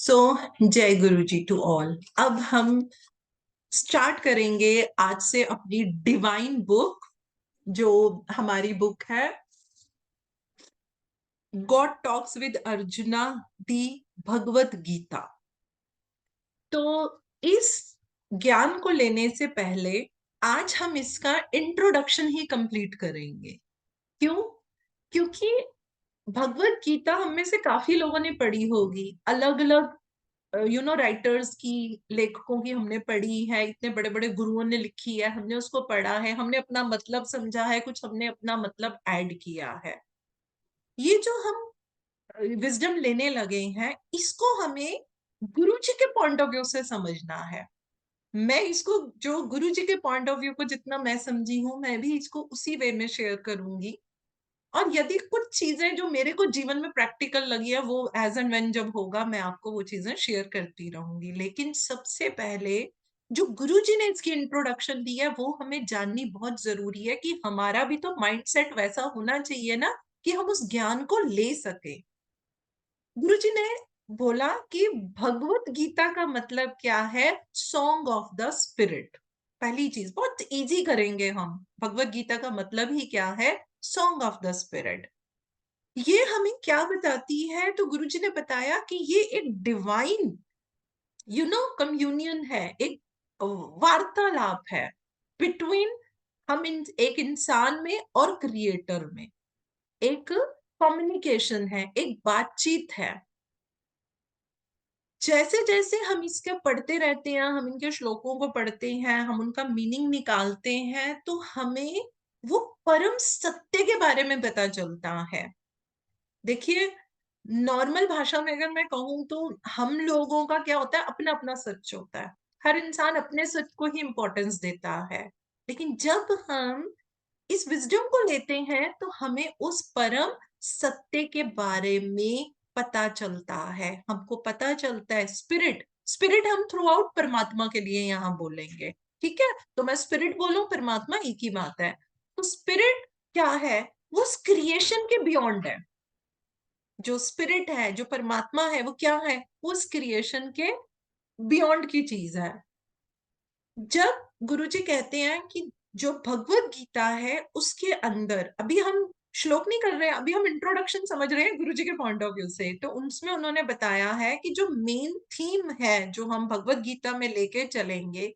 सो जय गुरु जी to all. अब हम स्टार्ट करेंगे आज से अपनी डिवाइन बुक, जो हमारी बुक है गॉड टॉक्स विद अर्जुना, दी भगवत गीता। तो इस ज्ञान को लेने से पहले आज हम इसका इंट्रोडक्शन ही कंप्लीट करेंगे। क्यों? क्योंकि भगवत गीता हम में से काफी लोगों ने पढ़ी होगी, अलग अलग राइटर्स की, लेखकों की हमने पढ़ी है, इतने बड़े बड़े गुरुओं ने लिखी है, हमने उसको पढ़ा है, हमने अपना मतलब समझा है, कुछ हमने अपना मतलब ऐड किया है। ये जो हम विजडम लेने लगे हैं, इसको हमें गुरु जी के पॉइंट ऑफ व्यू से समझना है। मैं इसको, जो गुरु जी के पॉइंट ऑफ व्यू को जितना मैं समझी हूं, मैं भी इसको उसी वे में शेयर करूंगी। और यदि कुछ चीजें जो मेरे को जीवन में प्रैक्टिकल लगी है, वो एज एंड व्हेन जब होगा मैं आपको वो चीजें शेयर करती रहूंगी। लेकिन सबसे पहले जो गुरुजी ने इसकी इंट्रोडक्शन दी है, वो हमें जाननी बहुत जरूरी है कि हमारा भी तो माइंडसेट वैसा होना चाहिए ना, कि हम उस ज्ञान को ले सके। गुरुजी ने बोला कि भगवत गीता का मतलब क्या है, सॉन्ग ऑफ द स्पिरिट। पहली चीज बहुत इजी करेंगे हम, भगवत गीता का मतलब ही क्या है, सॉन्ग ऑफ द स्पिरिट। ये हमें क्या बताती है? तो गुरुजी ने बताया कि ये एक डिवाइन कम्युनियन है, एक वार्तालाप है बिटवीन एक इंसान में और क्रिएटर में। एक कम्युनिकेशन है, एक बातचीत है। जैसे जैसे हम इसके पढ़ते रहते हैं, हम इनके श्लोकों को पढ़ते हैं, हम उनका मीनिंग निकालते हैं, तो हमें वो परम सत्य के बारे में पता चलता है। देखिए, नॉर्मल भाषा में अगर मैं कहूँ तो हम लोगों का क्या होता है, अपना अपना सच होता है। हर इंसान अपने सच को ही इंपॉर्टेंस देता है। लेकिन जब हम इस विजडम को लेते हैं, तो हमें उस परम सत्य के बारे में पता चलता है। हमको पता चलता है स्पिरिट। स्पिरिट हम थ्रू आउट परमात्मा के लिए यहाँ बोलेंगे, ठीक है? तो मैं स्पिरिट बोलूं, परमात्मा एक ही बात है। तो स्पिरिट क्या है? वो क्रिएशन के बियॉन्ड है। जो स्पिरिट है, जो परमात्मा है, वो क्या है? वो उस क्रिएशन के बियॉन्ड की चीज है। जब गुरुजी कहते हैं कि जो भगवत गीता है उसके अंदर, अभी हम श्लोक नहीं कर रहे हैं, अभी हम इंट्रोडक्शन समझ रहे हैं गुरुजी के पॉइंट ऑफ व्यू से, तो उसमें उन्होंने बताया है कि जो मेन थीम है जो हम भगवत गीता में लेके चलेंगे,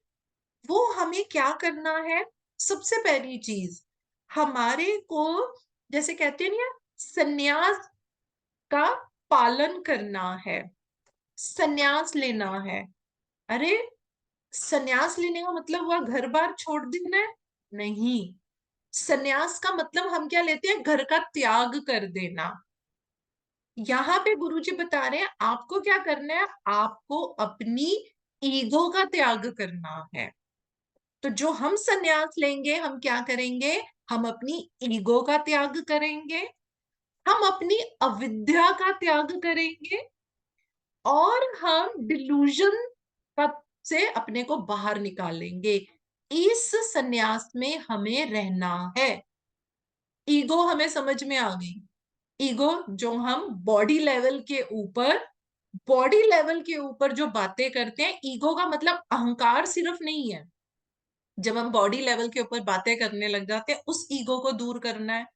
वो हमें क्या करना है। सबसे पहली चीज हमारे को, जैसे कहते हैं ना, संन्यास का पालन करना है, संन्यास लेना है। अरे, संन्यास लेने का मतलब हुआ घर बार छोड़ देना है? नहीं। संन्यास का मतलब हम क्या लेते हैं, घर का त्याग कर देना। यहाँ पे गुरुजी बता रहे हैं आपको क्या करना है, आपको अपनी ईगो का त्याग करना है। तो जो हम संन्यास लेंगे, हम क्या करेंगे, हम अपनी ईगो का त्याग करेंगे, हम अपनी अविद्या का त्याग करेंगे, और हम डिलूजन से अपने को बाहर निकालेंगे। इस संन्यास में हमें रहना है। ईगो हमें समझ में आ गई। ईगो जो हम बॉडी लेवल के ऊपर जो बातें करते हैं, ईगो का मतलब अहंकार सिर्फ नहीं है। जब हम बॉडी लेवल के ऊपर बातें करने लग जाते हैं, उस ईगो को दूर करना है।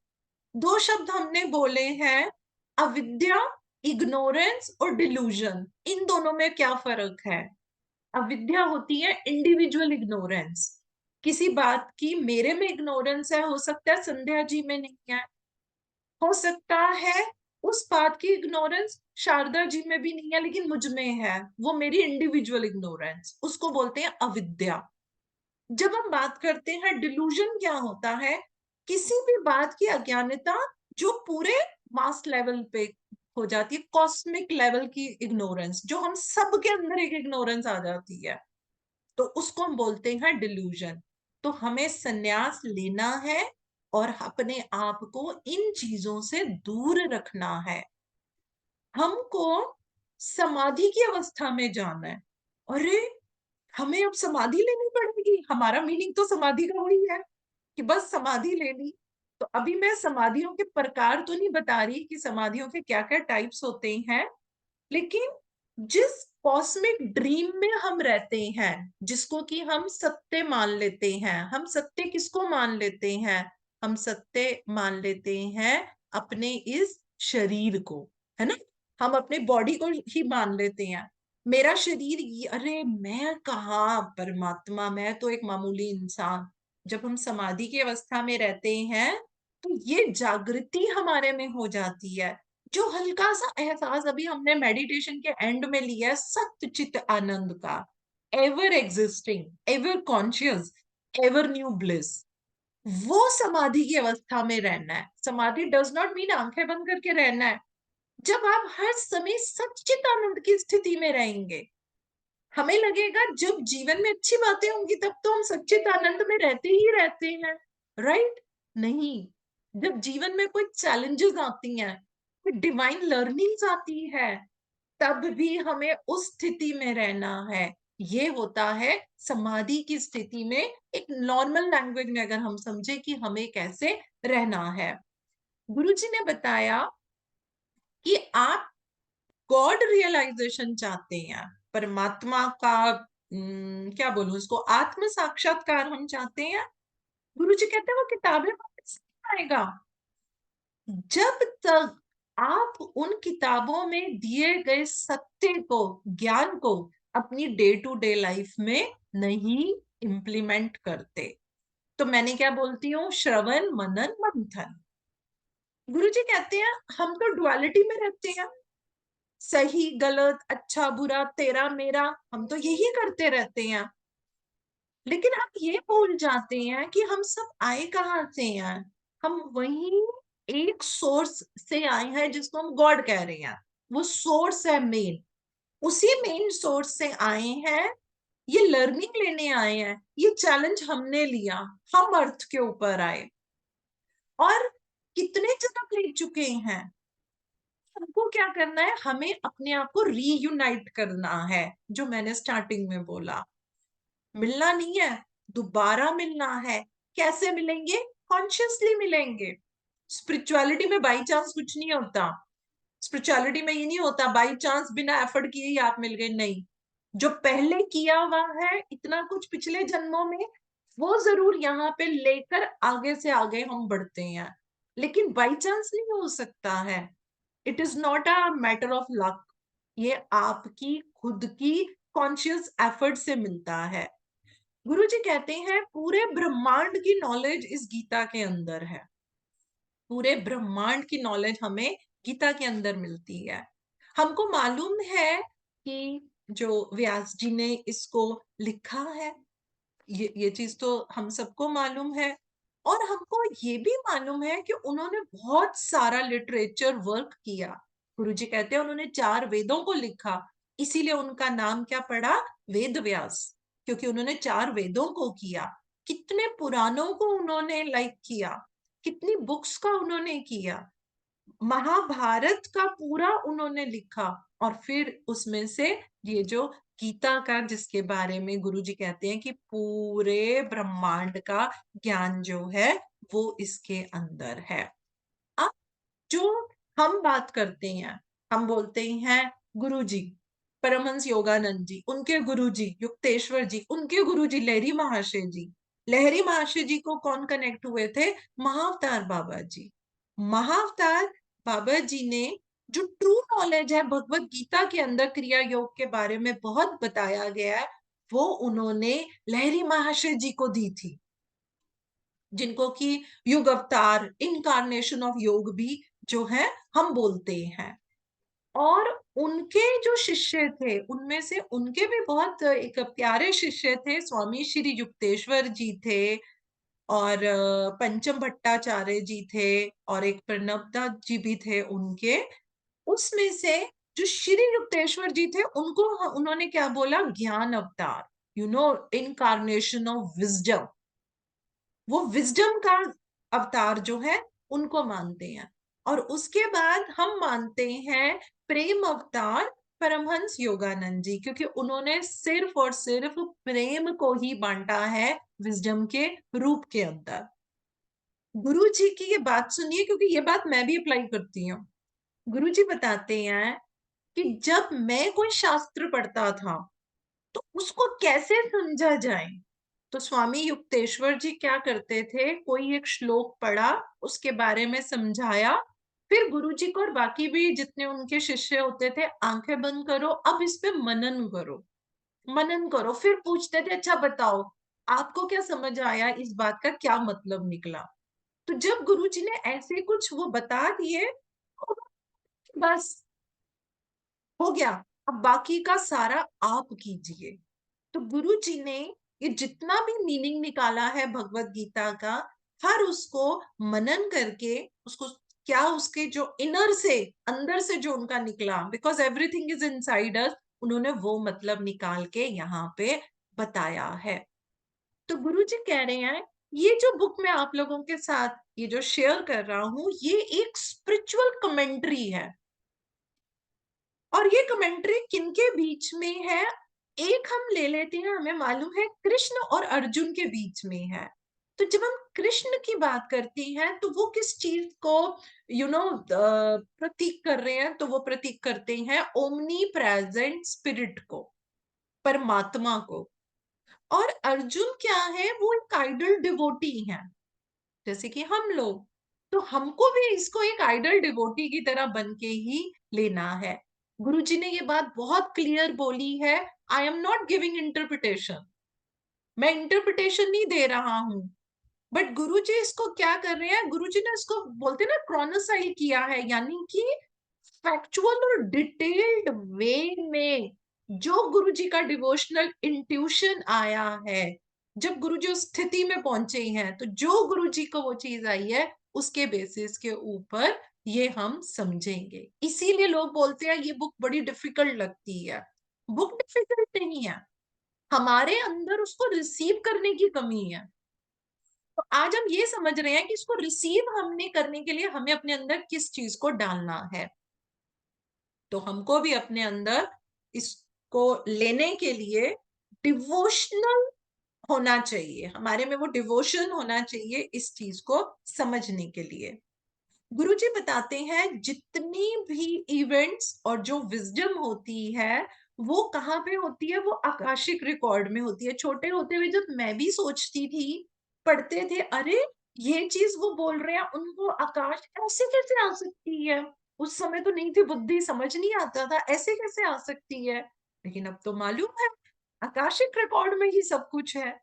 दो शब्द हमने बोले हैं, अविद्या, इग्नोरेंस और डिलूजन। इन दोनों में क्या फर्क है? अविद्या होती है इंडिविजुअल इग्नोरेंस, किसी बात की मेरे में इग्नोरेंस है, हो सकता है संध्या जी में नहीं है, हो सकता है उस बात की इग्नोरेंस शारदा जी में भी नहीं है, लेकिन मुझ में है, वो मेरी इंडिविजुअल इग्नोरेंस, उसको बोलते हैं अविद्या। जब हम बात करते हैं डिलूजन, क्या होता है? किसी भी बात की अज्ञानता जो पूरे मास लेवल पे हो जाती है, कॉस्मिक लेवल की इग्नोरेंस, जो हम सब के अंदर एक इग्नोरेंस आ जाती है, तो उसको हम बोलते हैं डिल्यूजन। तो हमें संन्यास लेना है और अपने आप को इन चीजों से दूर रखना है। हमको समाधि की अवस्था में जाना है। अरे, हमें अब समाधि लेनी पड़ेगी? हमारा मीनिंग तो समाधि का वही है कि बस समाधि ले ली। तो अभी मैं समाधियों के प्रकार तो नहीं बता रही कि समाधियों के क्या क्या टाइप्स होते हैं, लेकिन जिस कॉस्मिक ड्रीम में हम रहते हैं, जिसको कि हम सत्य मान लेते हैं, हम सत्य किसको मान लेते हैं? हम सत्य मान लेते हैं अपने इस शरीर को, है ना? हम अपने बॉडी को ही मान लेते हैं। मेरा शरीर अरे मैं कहाँ परमात्मा, मैं तो एक मामूली इंसान। जब हम समाधि की अवस्था में रहते हैं, तो ये जागृति हमारे में हो जाती है। जो हल्का सा एहसास अभी हमने मेडिटेशन के एंड में लिया है, सत्य चित आनंद का, ever existing, ever conscious, ever new bliss, वो समाधि की अवस्था में रहना है। समाधि डज नॉट मीन आंखें बंद करके रहना है। जब आप हर समय सच्चित आनंद की स्थिति में रहेंगे, हमें लगेगा जब जीवन में अच्छी बातें होंगी तब तो हम सच्चित आनंद में रहते ही रहते हैं, राइट? नहीं, जब जीवन में कोई चैलेंजेस आती हैं, कोई डिवाइन लर्निंग्स आती है, तब भी हमें उस स्थिति में रहना है। ये होता है समाधि की स्थिति में। एक नॉर्मल लैंग्वेज में अगर हम समझे कि हमें कैसे रहना है, गुरुजी ने बताया कि आप गॉड रियलाइजेशन चाहते हैं, परमात्मा का क्या बोलूं उसको, आत्म साक्षात्कार हम चाहते हैं। गुरुजी कहते हैं वो किताबें वापस नहीं आएगा जब तक आप उन किताबों में दिए गए सत्य को, ज्ञान को अपनी डे टू डे लाइफ में नहीं इम्प्लीमेंट करते। तो मैंने क्या बोलती हूँ, श्रवण मनन मंथन। गुरुजी कहते हैं हम तो डुअलिटी में रहते हैं, सही गलत, अच्छा बुरा, तेरा मेरा, हम तो यही करते रहते हैं। लेकिन हम ये भूल जाते हैं कि हम सब आए कहाँ से हैं। हम वही एक सोर्स से आए हैं जिसको हम गॉड कह रहे हैं। वो सोर्स है मेन, उसी मेन सोर्स से आए हैं। ये लर्निंग लेने आए हैं, ये चैलेंज हमने लिया, हम अर्थ के ऊपर आए और कितने जन्म ले चुके हैं। हमको क्या करना है, हमें अपने आप को रीयूनाइट करना है। जो मैंने स्टार्टिंग में बोला, मिलना नहीं है, दोबारा मिलना है। कैसे मिलेंगे? कॉन्शियसली मिलेंगे। स्पिरिचुअलिटी में बाई चांस कुछ नहीं होता। स्पिरिचुअलिटी में ये नहीं होता बाई चांस बिना एफर्ट किए ही आप मिल गए, नहीं। जो पहले किया हुआ है इतना कुछ पिछले जन्मों में, वो जरूर यहाँ पे लेकर आगे से आगे हम बढ़ते हैं, लेकिन बाई चांस नहीं हो सकता है। It is not a matter of luck. ये आपकी खुद की कॉन्शियस एफर्ट से मिलता है। गुरु जी कहते हैं पूरे ब्रह्मांड की नॉलेज इस गीता के अंदर है। पूरे ब्रह्मांड की नॉलेज हमें गीता के अंदर मिलती है। हमको मालूम है कि जो व्यास जी ने इसको लिखा है, ये चीज तो हम सबको मालूम है। और हमको ये भी मालूम है कि उन्होंने बहुत सारा लिटरेचर वर्क किया। गुरुजी कहते हैं उन्होंने 4 वेदों को लिखा, इसीलिए उनका नाम क्या पड़ा, वेद व्यास, क्योंकि उन्होंने 4 वेदों को किया। कितने पुराणों को उन्होंने लाइक किया, कितनी बुक्स का उन्होंने किया, महाभारत का पूरा उन्होंने लिखा। और फिर उसमें से ये जो गीता का, जिसके बारे में गुरुजी कहते हैं कि पूरे ब्रह्मांड का ज्ञान जो है वो इसके अंदर है। अब जो हम बात करते हैं, हम बोलते हैं गुरुजी, परमहंस योगानंद जी, उनके गुरुजी युक्तेश्वर जी, उनके गुरुजी लहरी महाशय जी। लहरी महाशय जी को कौन कनेक्ट हुए थे? महाअवतार बाबा जी। महाअवतार बाबा जी ने जो ट्रू नॉलेज है भगवत गीता के अंदर क्रिया योग के बारे में बहुत बताया गया है, वो उन्होंने लहरी महाशय जी को दी थी, जिनको कि युग अवतार, इनकारनेशन ऑफ योग भी जो है हम बोलते हैं। और उनके जो शिष्य थे उनमें से उनके भी बहुत एक प्यारे शिष्य थे, स्वामी श्री युक्तेश्वर जी थे, और पंचम भट्टाचार्य जी थे, और एक प्रणवदास जी भी थे उनके। उसमें से जो श्री युक्तेश्वर जी थे उनको उन्होंने क्या बोला, ज्ञान अवतार, इनकारनेशन ऑफ विजडम। वो विजडम का अवतार जो है उनको मानते हैं। और उसके बाद हम मानते हैं प्रेम अवतार परमहंस योगानंद जी, क्योंकि उन्होंने सिर्फ और सिर्फ प्रेम को ही बांटा है विजडम के रूप के अंदर। गुरु जी की ये बात सुनिए, क्योंकि ये बात मैं भी अप्लाई करती हूँ। गुरु जी बताते हैं कि जब मैं कोई शास्त्र पढ़ता था तो उसको कैसे समझा जाए। तो स्वामी युक्तेश्वर जी क्या करते थे, कोई एक श्लोक पढ़ा, उसके बारे में समझाया, फिर गुरु जी को और बाकी भी जितने उनके शिष्य होते थे, आंखें बंद करो, अब इस पे मनन करो, मनन करो। फिर पूछते थे, अच्छा बताओ आपको क्या समझ आया, इस बात का क्या मतलब निकला। तो जब गुरु जी ने ऐसे कुछ वो बता दिए, बस हो गया, अब बाकी का सारा आप कीजिए। तो गुरु जी ने ये जितना भी मीनिंग निकाला है भगवत गीता का, हर उसको मनन करके, उसको क्या उसके जो इनर से, अंदर से जो उनका निकला, because everything is inside us, उन्होंने वो मतलब निकाल के यहाँ पे बताया है। तो गुरु जी कह रहे हैं, ये जो बुक मैं आप लोगों के साथ ये जो शेयर कर रहा हूं, ये एक स्पिरिचुअल कमेंट्री है। और ये कमेंट्री किनके बीच में है, एक हम ले लेते हैं, हमें मालूम है कृष्ण और अर्जुन के बीच में है। तो जब हम कृष्ण की बात करते हैं तो वो किस चीज को प्रतीक कर रहे हैं, तो वो प्रतीक करते हैं ओमनी प्रेजेंट स्पिरिट को, परमात्मा को। और अर्जुन क्या है, वो एक आइडल डिवोटी है, जैसे कि हम लोग। तो हमको भी इसको एक आइडल डिवोटी की तरह बन के ही लेना है। गुरुजी ने ये बात बहुत क्लियर बोली है, I am not giving interpretation, मैं इंटरप्रिटेशन नहीं दे रहा हूं। बट गुरुजी इसको क्या कर रहे हैं, गुरुजी ने इसको बोलते हैं ना क्रॉनोसाइल किया है, यानी कि फैक्चुअल और डिटेल्ड वे में जो गुरुजी का डिवोशनल इंट्यूशन आया है, जब गुरुजी उस स्थिति में पहुंचे हैं, तो जो गुरुजी को वो चीज आई है, उसके बेसिस के ऊपर ये हम समझेंगे। इसीलिए लोग बोलते हैं ये बुक बड़ी डिफिकल्ट लगती है। बुक डिफिकल्ट नहीं है, हमारे अंदर उसको रिसीव करने की कमी है। तो आज हम ये समझ रहे हैं कि इसको रिसीव हमने करने के लिए हमें अपने अंदर किस चीज को डालना है। तो हमको भी अपने अंदर इसको लेने के लिए डिवोशनल होना चाहिए, हमारे में वो डिवोशन होना चाहिए इस चीज को समझने के लिए। गुरुजी बताते हैं जितनी भी इवेंट्स और जो विजडम होती है, वो कहाँ पे होती है, वो आकाशिक रिकॉर्ड में होती है। छोटे होते हुए जब मैं भी सोचती थी, पढ़ते थे, अरे ये चीज वो बोल रहे हैं, उनको आकाश ऐसे कैसे आ सकती है, उस समय तो नहीं थी बुद्धि, समझ नहीं आता था ऐसे कैसे आ सकती है, लेकिन अब तो मालूम है आकाशिक रिकॉर्ड में ही सब कुछ है,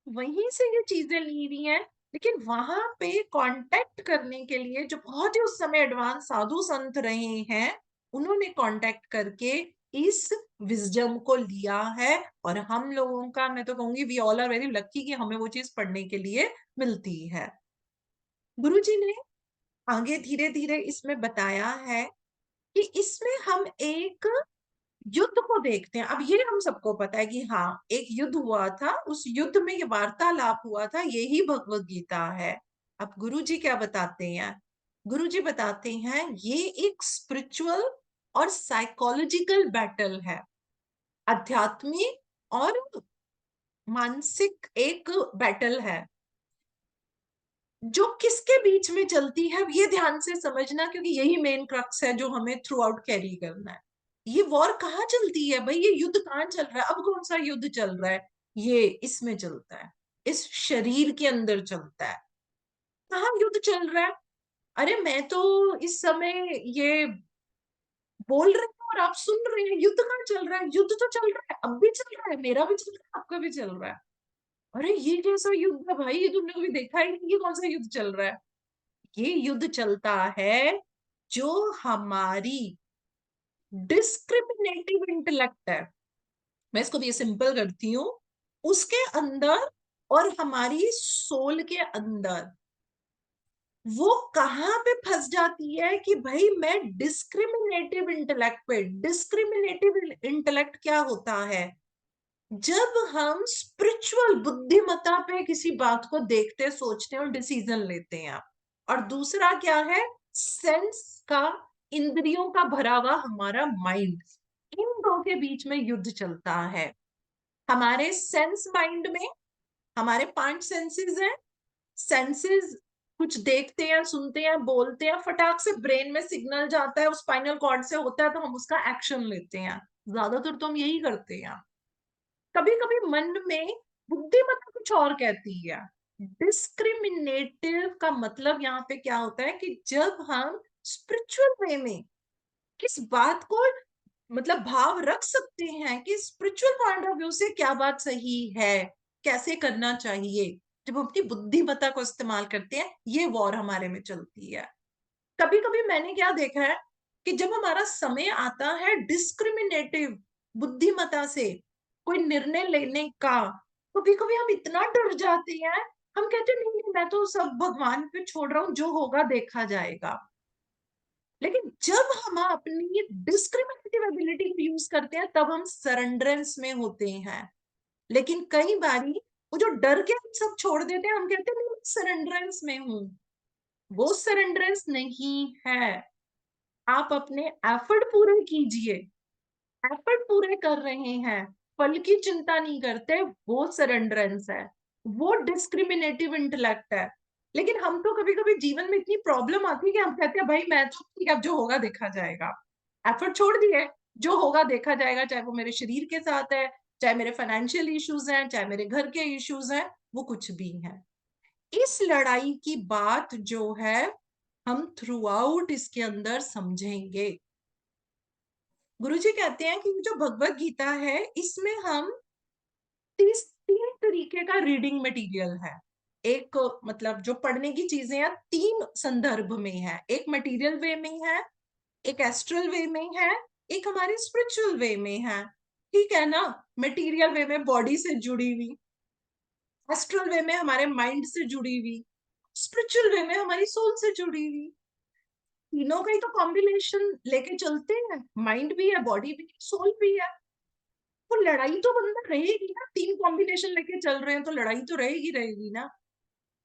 वहीं से ये चीजें ली हुई हैं। लेकिन वहां पे कांटेक्ट करने के लिए जो बहुत ही उस समय एडवांस साधु संत रहे हैं, उन्होंने कांटेक्ट करके इस विजडम को लिया है। और हम लोगों का, मैं तो कहूंगी we all are very lucky कि हमें वो चीज पढ़ने के लिए मिलती है। गुरुजी ने आगे धीरे धीरे इसमें बताया है कि इसमें हम एक युद्ध को देखते हैं। अब ये हम सबको पता है कि हाँ एक युद्ध हुआ था, उस युद्ध में ये वार्तालाप हुआ था, यही भगवत गीता है। अब गुरु जी क्या बताते हैं, गुरु जी बताते हैं ये एक स्पिरिचुअल और साइकोलॉजिकल बैटल है, आध्यात्मिक और मानसिक एक बैटल है, जो किसके बीच में चलती है ये ध्यान से समझना, क्योंकि यही मेन क्रक्स है जो हमें थ्रू आउट कैरी करना है। ये वॉर कहाँ चलती है भाई, ये युद्ध कहाँ चल रहा है, अब कौन सा युद्ध चल रहा है, ये इसमें चलता है, इस शरीर के अंदर चलता है। कहाँ युद्ध चल रहा है, अरे मैं तो इस समय ये बोल रही हूँ और आप सुन रहे हैं, युद्ध कहाँ चल रहा है, युद्ध तो चल रहा है, अब भी चल रहा है, मेरा भी चल रहा है, आपका भी चल रहा है। अरे ये कैसा युद्ध है भाई, ये तुमने कभी देखा ही नहीं, ये कौन सा युद्ध चल रहा है। ये युद्ध चलता है जो हमारी डिस्क्रिमिनेटिव इंटेलेक्ट है, मैं इसको भी सिंपल करती हूँ, उसके अंदर और हमारी सोल के अंदर वो कहाँ पे फंस जाती है कि भाई मैं डिस्क्रिमिनेटिव इंटेलेक्ट पे, डिस्क्रिमिनेटिव इंटेलेक्ट क्या होता है, जब हम स्पिरिचुअल बुद्धिमत्ता पे किसी बात को देखते सोचते हैं और डिसीजन लेते हैं। और दूसरा क्या है, सेंस का, इंद्रियों का भरा हुआ हमारा माइंड, इन दो के बीच में युद्ध चलता है। हमारे सेंस माइंड में हमारे 5 सेंसेस हैं, सेंसेस कुछ देखते हैं, सुनते हैं, बोलते हैं, फटाक से ब्रेन में सिग्नल जाता है, उस स्पाइनल कॉर्ड से होता है तो हम उसका एक्शन लेते हैं। ज्यादातर तो हम यही करते हैं। कभी-कभी मन में बुद्धिमत्ता कुछ और कहती है। डिस्क्रिमिनेटिव का मतलब यहाँ पे क्या होता है कि जब हम स्पिरिचुअल वे में किस बात को मतलब भाव रख सकते हैं कि स्पिरिचुअल पॉइंट ऑफ व्यू से क्या बात सही है, कैसे करना चाहिए। जब हम अपनी बुद्धिमत्ता को इस्तेमाल करते हैं, ये वॉर हमारे में चलती है। कभी-कभी मैंने क्या देखा है कि जब हमारा समय आता है डिस्क्रिमिनेटिव बुद्धिमत्ता से कोई निर्णय लेने का, कभी-कभी हम इतना डर जाते हैं, हम कहते हैं नहीं, नहीं मैं तो सब भगवान पे छोड़ रहा हूँ, जो होगा देखा जाएगा। लेकिन जब हम अपनी डिस्क्रिमिनेटिव एबिलिटी को यूज करते हैं तब हम सरेंडरेंस में होते हैं। लेकिन कई बारी वो जो डर के हम सब छोड़ देते हैं, हम कहते हैं नहीं सरेंडरेंस में हूं, वो सरेंडरेंस नहीं है। आप अपने एफर्ट पूरे कीजिए, एफर्ट पूरे कर रहे हैं, फल की चिंता नहीं करते, वो सरेंडरेंस है, वो डिस्क्रिमिनेटिव इंटेलेक्ट है। लेकिन हम तो कभी कभी जीवन में इतनी प्रॉब्लम आती है कि हम कहते हैं भाई मैं तो ठीक है, अब जो होगा देखा जाएगा। एफर्ट छोड़ दिए, जो होगा देखा जाएगा, चाहे वो मेरे शरीर के साथ है, चाहे मेरे फाइनेंशियल इश्यूज हैं, चाहे मेरे घर के इश्यूज हैं, वो कुछ भी है। इस लड़ाई की बात जो है हम थ्रू आउट इसके अंदर समझेंगे। गुरुजी कहते हैं कि जो भगवत गीता है इसमें हम तीन तरीके का रीडिंग मटेरियल है। एक मतलब जो पढ़ने की चीजें हैं तीन संदर्भ में है, एक मटेरियल वे में है, एक एस्ट्रल वे में है, एक हमारे स्पिरिचुअल वे में है। ठीक है ना? मटेरियल वे में बॉडी से जुड़ी हुई, एस्ट्रल वे में हमारे माइंड से जुड़ी हुई, स्पिरिचुअल वे में हमारी सोल से जुड़ी हुई। तीनों का ही तो कॉम्बिनेशन लेके चलते हैं, माइंड भी है, बॉडी भी है, सोल भी है। वो लड़ाई तो बंदा रहेगी ना, तीन कॉम्बिनेशन लेके चल रहे हैं तो लड़ाई तो रहेगी रहेगी ना।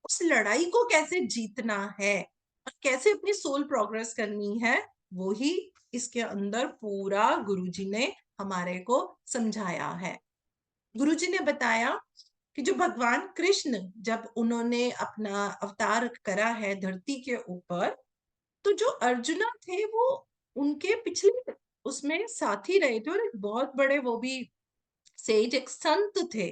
उस लड़ाई को कैसे जीतना है और कैसे अपनी सोल प्रोग्रेस करनी है, वो ही इसके अंदर पूरा गुरुजी ने हमारे को समझाया है। गुरुजी ने बताया कि जो भगवान कृष्ण जब उन्होंने अपना अवतार करा है धरती के ऊपर, तो जो अर्जुना थे वो उनके पिछले उसमें साथी रहे थे और एक बहुत बड़े वो भी सेज एक संत थे।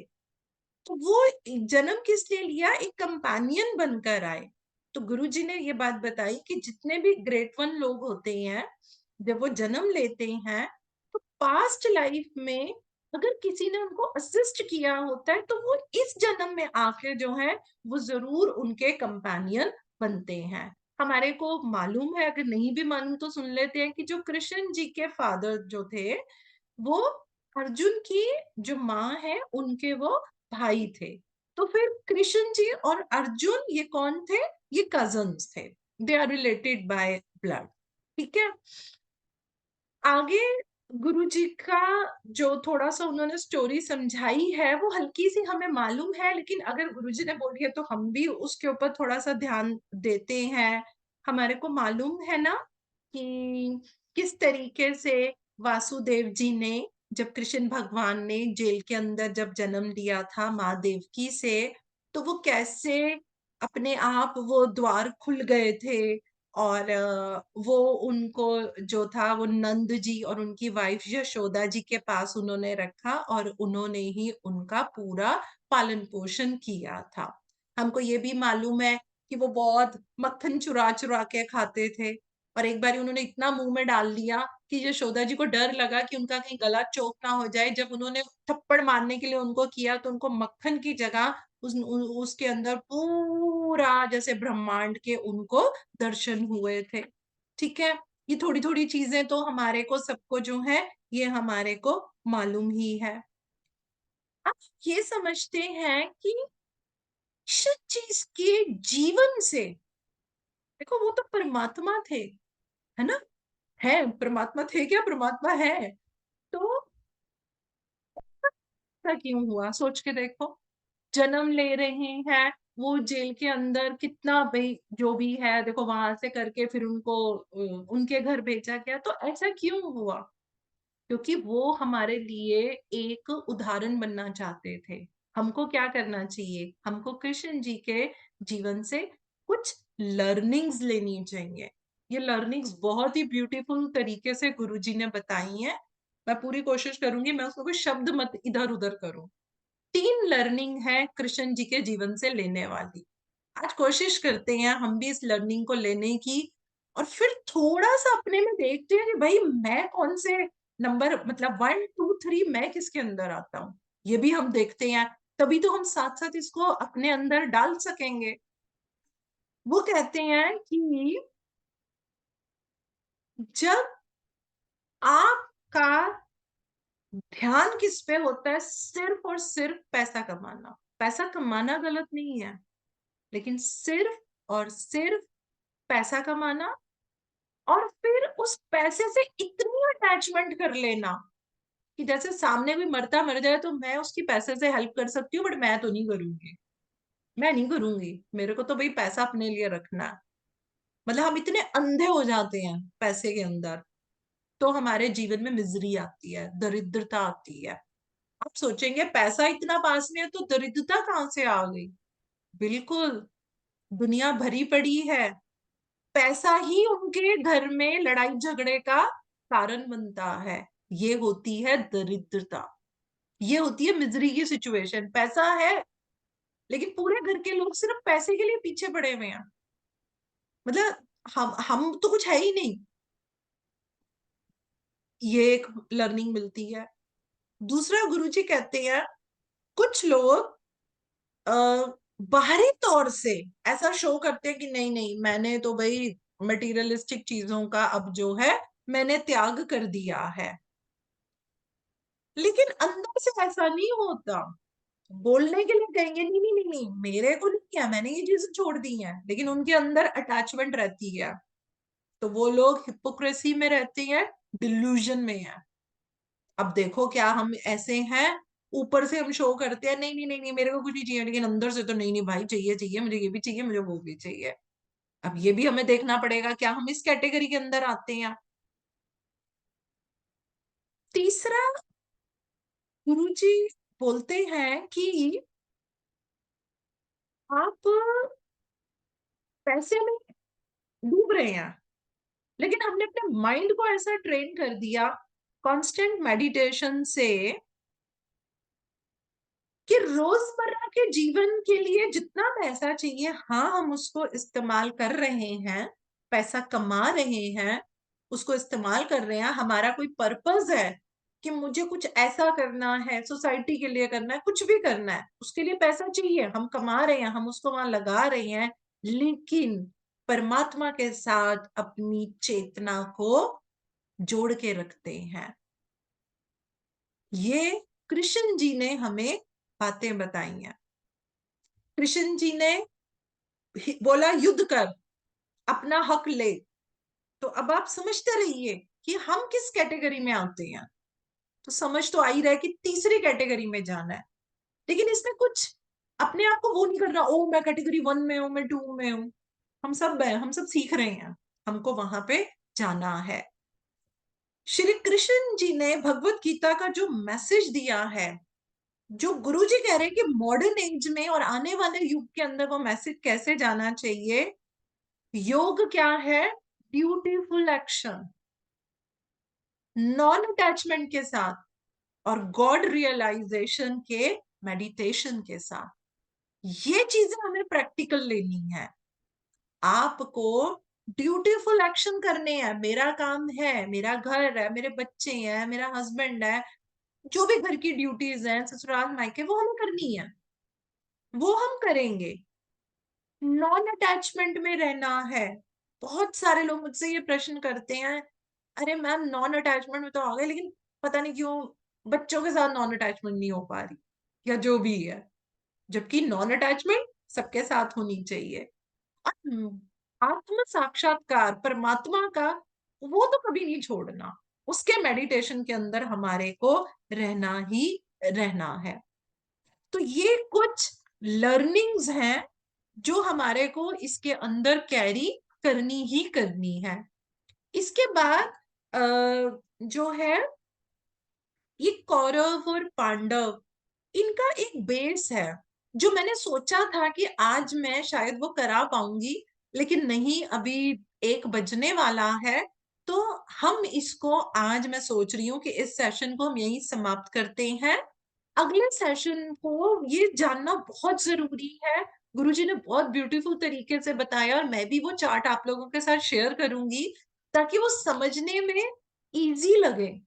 तो वो जन्म किस लिए लिया, एक कंपेनियन बनकर आए। तो गुरुजी ने ये बात बताई कि जितने भी ग्रेट वन लोग होते हैं जब वो जन्म लेते हैं तो पास्ट लाइफ में अगर किसी ने उनको असिस्ट किया होता है तो वो इस जन्म में आके जो है वो जरूर उनके कंपेनियन बनते हैं। हमारे को मालूम है, अगर नहीं भी मालूम तो सुन लेते हैं कि जो कृष्ण जी के फादर जो थे वो अर्जुन की जो माँ है उनके वो भाई थे। तो फिर कृष्ण जी और अर्जुन ये कौन थे? ये कजन्स थे, they are related by blood. ठीक है। आगे गुरुजी का जो थोड़ा सा उन्होंने स्टोरी समझाई है वो हल्की सी हमें मालूम है, लेकिन अगर गुरुजी ने बोली है तो हम भी उसके ऊपर थोड़ा सा ध्यान देते हैं। हमारे को मालूम है ना कि किस तरीके से वासुदेव जी ने, जब कृष्ण भगवान ने जेल के अंदर जब जन्म लिया था माँ देवकी से, तो वो कैसे अपने आप वो द्वार खुल गए थे और वो उनको जो था वो नंद जी और उनकी वाइफ यशोदा जी के पास उन्होंने रखा और उन्होंने ही उनका पूरा पालन पोषण किया था। हमको ये भी मालूम है कि वो बहुत मक्खन चुरा चुरा के खाते थे और एक बार उन्होंने इतना मुंह में डाल लिया कि यशोदा जी को डर लगा कि उनका कहीं गला चोक ना हो जाए। जब उन्होंने थप्पड़ मारने के लिए उनको किया तो उनको मक्खन की जगह उसके अंदर पूरा जैसे ब्रह्मांड के उनको दर्शन हुए थे। ठीक है। ये थोड़ी थोड़ी चीजें तो हमारे को सबको जो है ये हमारे को मालूम ही है। आप ये समझते हैं कि किस चीज के जीवन से, देखो वो तो परमात्मा थे, है ना? है परमात्मा थे क्या? परमात्मा है तो ऐसा क्यों हुआ? सोच के देखो। जन्म ले रहे हैं वो जेल के अंदर, कितना भाई जो भी है देखो वहां से करके फिर उनको उनके घर भेजा गया, तो ऐसा क्यों हुआ? क्योंकि वो हमारे लिए एक उदाहरण बनना चाहते थे। हमको क्या करना चाहिए? हमको कृष्ण जी के जीवन से कुछ लर्निंग्स लेनी चाहिए। ये लर्निंग्स बहुत ही ब्यूटीफुल तरीके से गुरुजी ने बताई हैं। मैं पूरी कोशिश करूंगी मैं उसमें कोई शब्द मत इधर उधर करूं। 3 लर्निंग है कृष्ण जी के जीवन से लेने वाली। आज कोशिश करते हैं हम भी इस लर्निंग को लेने की, और फिर थोड़ा सा अपने में देखते हैं कि भाई मैं कौन से नंबर, मतलब 1 2 3 मैं किसके अंदर आता हूँ, ये भी हम देखते हैं। तभी तो हम साथ साथ इसको अपने अंदर डाल सकेंगे। वो कहते हैं कि जब आपका ध्यान किस पे होता है, सिर्फ और सिर्फ पैसा कमाना। पैसा कमाना गलत नहीं है, लेकिन सिर्फ और सिर्फ पैसा कमाना, और फिर उस पैसे से इतनी अटैचमेंट कर लेना कि जैसे सामने भी मरता मर जाए तो मैं उसकी पैसे से हेल्प कर सकती हूँ, बट मैं तो नहीं करूंगी। मैं नहीं करूंगी, मेरे को तो भाई पैसा अपने लिए रखना है। मतलब हम इतने अंधे हो जाते हैं पैसे के अंदर, तो हमारे जीवन में मिजरी आती है, दरिद्रता आती है। आप सोचेंगे पैसा इतना पास में है तो दरिद्रता कहाँ से आ गई? बिल्कुल, दुनिया भरी पड़ी है। पैसा ही उनके घर में लड़ाई झगड़े का कारण बनता है। ये होती है दरिद्रता, ये होती है मिजरी की सिचुएशन। पैसा है, लेकिन पूरे घर के लोग सिर्फ पैसे के लिए पीछे पड़े हुए हैं। मतलब हम तो कुछ है ही नहीं। ये एक लर्निंग मिलती है। दूसरा, गुरुजी कहते हैं कुछ लोग अ, बाहरी तौर से ऐसा शो करते हैं कि नहीं नहीं मैंने तो भाई मटेरियलिस्टिक चीजों का अब जो है मैंने त्याग कर दिया है, लेकिन अंदर से ऐसा नहीं होता। बोलने के लिए कहेंगे नहीं नहीं नहीं नहीं मेरे को नहीं किया, मैंने ये चीजें छोड़ दी हैं, लेकिन उनके अंदर अटैचमेंट रहती है। तो वो लोग हिपोक्रेसी में रहते हैं, डिल्यूजन में है। अब देखो क्या हम ऐसे हैं, ऊपर से हम शो करते हैं नहीं नहीं नहीं नहीं मेरे को कुछ नहीं चाहिए, लेकिन अंदर से तो नहीं नहीं भाई चाहिए चाहिए मुझे, ये भी चाहिए मुझे, वो भी चाहिए। अब ये भी हमें देखना पड़ेगा क्या हम इस कैटेगरी के अंदर आते हैं। तीसरा, गुरुजी बोलते हैं कि आप पैसे में डूब रहे हैं, लेकिन हमने अपने माइंड को ऐसा ट्रेन कर दिया कांस्टेंट मेडिटेशन से कि रोजमर्रा के जीवन के लिए जितना पैसा चाहिए, हाँ हम उसको इस्तेमाल कर रहे हैं, पैसा कमा रहे हैं, उसको इस्तेमाल कर रहे हैं। हमारा कोई पर्पस है कि मुझे कुछ ऐसा करना है, सोसाइटी के लिए करना है, कुछ भी करना है, उसके लिए पैसा चाहिए, हम कमा रहे हैं, हम उसको वहां लगा रहे हैं। लेकिन परमात्मा के साथ अपनी चेतना को जोड़ के रखते हैं। ये कृष्ण जी ने हमें बातें बताई हैं। कृष्ण जी ने बोला युद्ध कर, अपना हक ले। तो अब आप समझते रहिए कि हम किस कैटेगरी में आते हैं। तो समझ तो आ ही रहा है कि तीसरी कैटेगरी में जाना है, लेकिन इसमें कुछ अपने आप को वो नहीं करना ओ मैं कैटेगरी 1 में हूं, मैं 2 में हूं। हम सब सीख रहे हैं, हमको वहां पे जाना है। श्री कृष्ण जी ने भगवत गीता का जो मैसेज दिया है, जो गुरु जी कह रहे हैं कि मॉडर्न एज में और आने वाले युग के अंदर वो मैसेज कैसे जाना चाहिए। योग क्या है? ड्यूटीफुल एक्शन, नॉन अटैचमेंट के साथ, और गॉड रियलाइजेशन के मेडिटेशन के साथ। ये चीजें हमें प्रैक्टिकल लेनी है। आपको ड्यूटीफुल एक्शन करने हैं। मेरा काम है, मेरा घर है, मेरे बच्चे हैं, मेरा हस्बैंड है, जो भी घर की ड्यूटीज हैं, ससुराल मायके, वो हमें करनी है, वो हम करेंगे। नॉन अटैचमेंट में रहना है। बहुत सारे लोग मुझसे ये प्रश्न करते हैं, अरे मैम नॉन अटैचमेंट में तो आ गए, लेकिन पता नहीं क्यों बच्चों के साथ नॉन अटैचमेंट नहीं हो पा रही, या जो भी है। जबकि नॉन अटैचमेंट सबके साथ होनी चाहिए। और आत्म साक्षात्कार परमात्मा का, वो तो कभी नहीं छोड़ना। उसके मेडिटेशन के अंदर हमारे को रहना ही रहना है। तो ये कुछ लर्निंग्स हैं जो हमारे को इसके अंदर कैरी करनी ही करनी है। इसके बाद जो है ये कौरव और पांडव, इनका एक बेस है। जो मैंने सोचा था कि आज मैं शायद वो करा पाऊँगी, लेकिन नहीं अभी 1 बजने वाला है, तो हम इसको आज मैं सोच रही हूँ कि इस सेशन को हम यहीं समाप्त करते हैं। अगले सेशन को ये जानना बहुत ज़रूरी है, गुरुजी ने बहुत ब्यूटीफुल तरीके से बताया और मैं भी वो चार्ट आप लोगों के साथ शेयर करूँगी, ताकि वो समझने में ईज़ी लगे।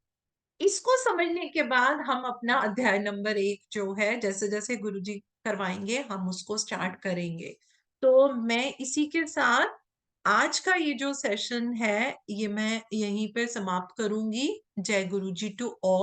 इसको समझने के बाद हम अपना अध्याय नंबर 1 जो है, जैसे-जैसे गुरुजी करवाएँगे, हम उसको स्टार्ट करेंगे। तो मैं इसी के साथ आज का ये जो सेशन है, ये मैं यहीं पे समाप्त करूँगी। जय गुरुजी टू ऑल।